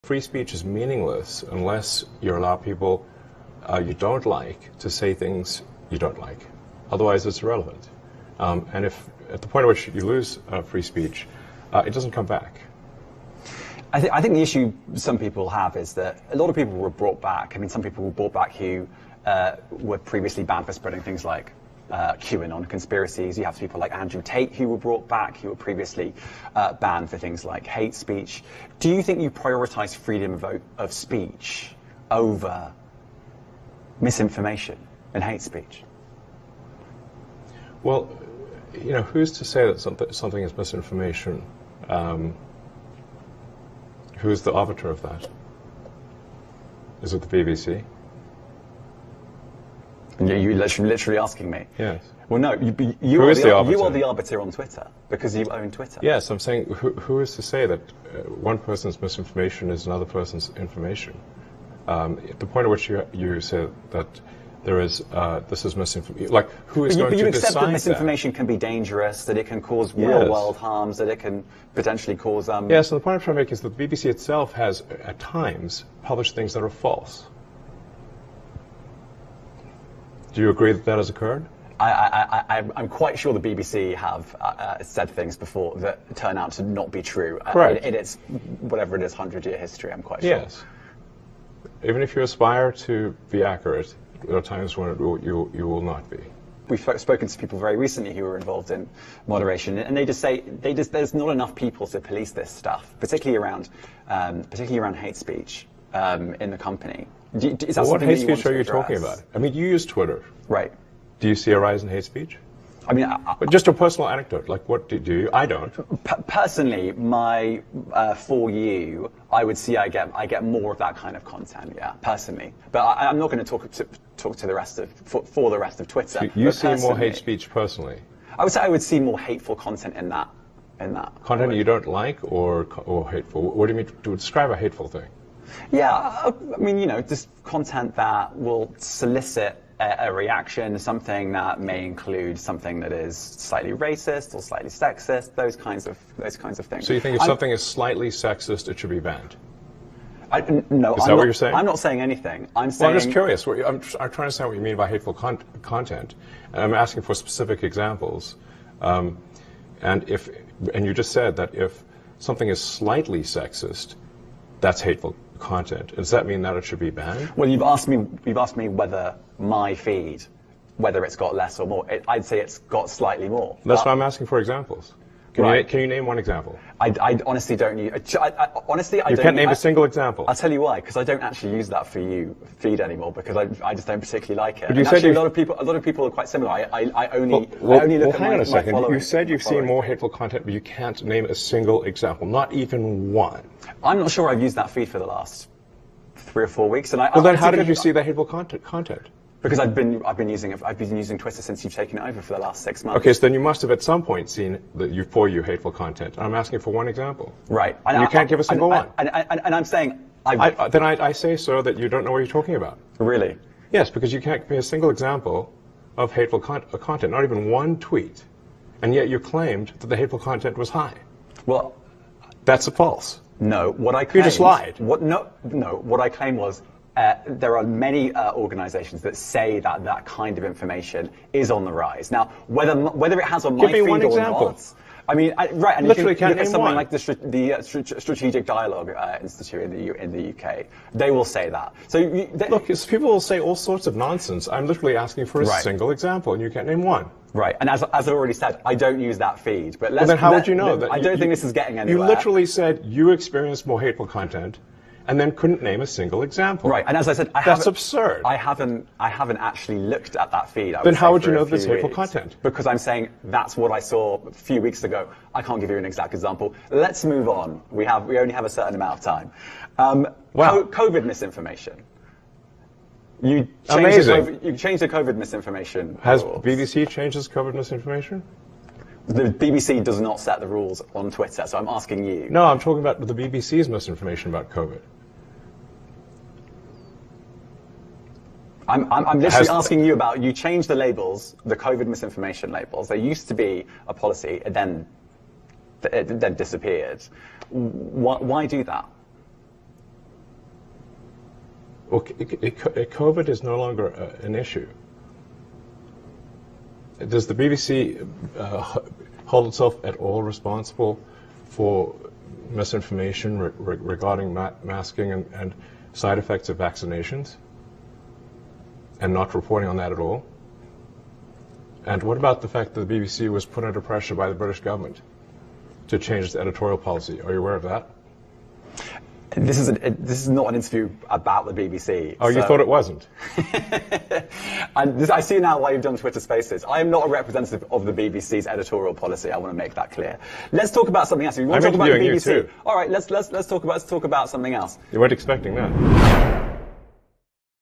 free speech is meaningless unless you allow people you don't like to say things you don't like. Otherwise, it's irrelevant. And if at the point at which you lose free speech, it doesn't come back. I think the issue some people have is that a lot of people were brought back. I mean, some people were brought back who were previously banned for spreading things like QAnon conspiracies. You have people like Andrew Tate who were brought back, who were previously banned for things like hate speech. Do you think you prioritize freedom of speech over misinformation and hate speech? Well, you know, who's to say that something is misinformation? Who's the arbiter of that? Is it the BBC? You're literally asking me? Yes. Well, no, you are the arbiter on Twitter, because you own Twitter. Yes, I'm saying, who is to say that one person's misinformation is another person's information? At the point at which you say that there is, this is misinformation, like, who is going to decide that? But you accept that misinformation can be dangerous, that it can cause real-world harms, that it can potentially cause... Yeah, so the point I'm trying to make is that the BBC itself has, at times, published things that are false. Do you agree that that has occurred? I'm quite sure the BBC have said things before that turn out to not be true. Correct. In its, whatever it is, 100-year history, I'm quite sure. Yes. Even if you aspire to be accurate, there are times when you will not be. We've spoken to people very recently who were involved in moderation, and they just say there's not enough people to police this stuff, particularly around hate speech in the company. Is that what hate that speech are you talking about? I mean, you use Twitter. Right. Do you see a rise in hate speech? I mean, just a personal anecdote. Like, what do you? I don't. Personally, for you, I would see I get more of that kind of content. Yeah, personally, but I'm not going to talk to the rest of for the rest of Twitter. So you see more hate speech personally? I would say I would see more hateful content in that. Content you don't like, or hateful? What do you mean to describe a hateful thing? Yeah, I mean, you know, just content that will solicit a reaction, something that may include something that is slightly racist or slightly sexist, those kinds of things. So you think if something is slightly sexist, it should be banned? No, is that what you're saying? I'm not saying anything. I'm saying. Well, I'm just curious. I'm trying to understand what you mean by hateful content. And I'm asking for specific examples. And you just said that if something is slightly sexist, that's hateful content. Does that mean that it should be banned? Well, you've asked me whether my feed, whether it's got less or more. I'd say it's got slightly more. That's why I'm asking for examples. Can you name one example? I honestly don't use. Honestly, I you don't. can't name a single example. I'll tell you why. Because I don't actually use that for you feed anymore. Because I just don't particularly like it. But you said actually, a lot of people are quite similar. I only look at hang on a second. You said you've seen following. more hateful content, but you can't name a single example, not even one. I'm not sure I've used that feed for the last 3 or 4 weeks. And then how did you see the hateful content? Because I've been using Twitter since you've taken it over for the last 6 months. Okay, so then you must have at some point seen for you hateful content. I'm asking for one example. Right. And you can't give a single one. And I'm saying then I say, sir, that you don't know what you're talking about. Really? Yes, because you can't give me a single example of hateful content, not even one tweet, and yet you claimed that the hateful content was high. Well, that's false. No, what I claimed... You just lied. What I claimed was there are many organizations that say that kind of information is on the rise. Now, whether it has on my feed or not... I mean, right, and literally you can look at something one. like the Strategic Dialogue Institute in the UK. They will say that. So look, people will say all sorts of nonsense. I'm literally asking for a single example, and you can't name one. Right, and as I've already said, I don't use that feed. But then how would you know that? I don't think this is getting anywhere. You literally said you experienced more hateful content, and then couldn't name a single example. Right, and as I said, that's absurd. I haven't actually looked at that feed. Then how would you know this hateful content? Because I'm saying that's what I saw a few weeks ago. I can't give you an exact example. Let's move on. We only have a certain amount of time. COVID misinformation. You changed the COVID misinformation. Has rules. BBC changed its COVID misinformation? The BBC does not set the rules on Twitter, so I'm asking you. No, I'm talking about the BBC's misinformation about COVID. I'm literally asking you about, you changed the labels, the COVID misinformation labels. There used to be a policy, it then disappeared. Why do that? Well, COVID is no longer an issue. Does the BBC hold itself at all responsible for misinformation regarding masking and side effects of vaccinations, and not reporting on that at all? And what about the fact that the BBC was put under pressure by the British government to change its editorial policy? Are you aware of that? This is not an interview about the BBC. Oh, you thought it wasn't? I see now why you've done Twitter Spaces. I am not a representative of the BBC's editorial policy. I want to make that clear. Let's talk about something else. If you want to talk about the BBC, you too. All right, let's talk about something else. You weren't expecting that.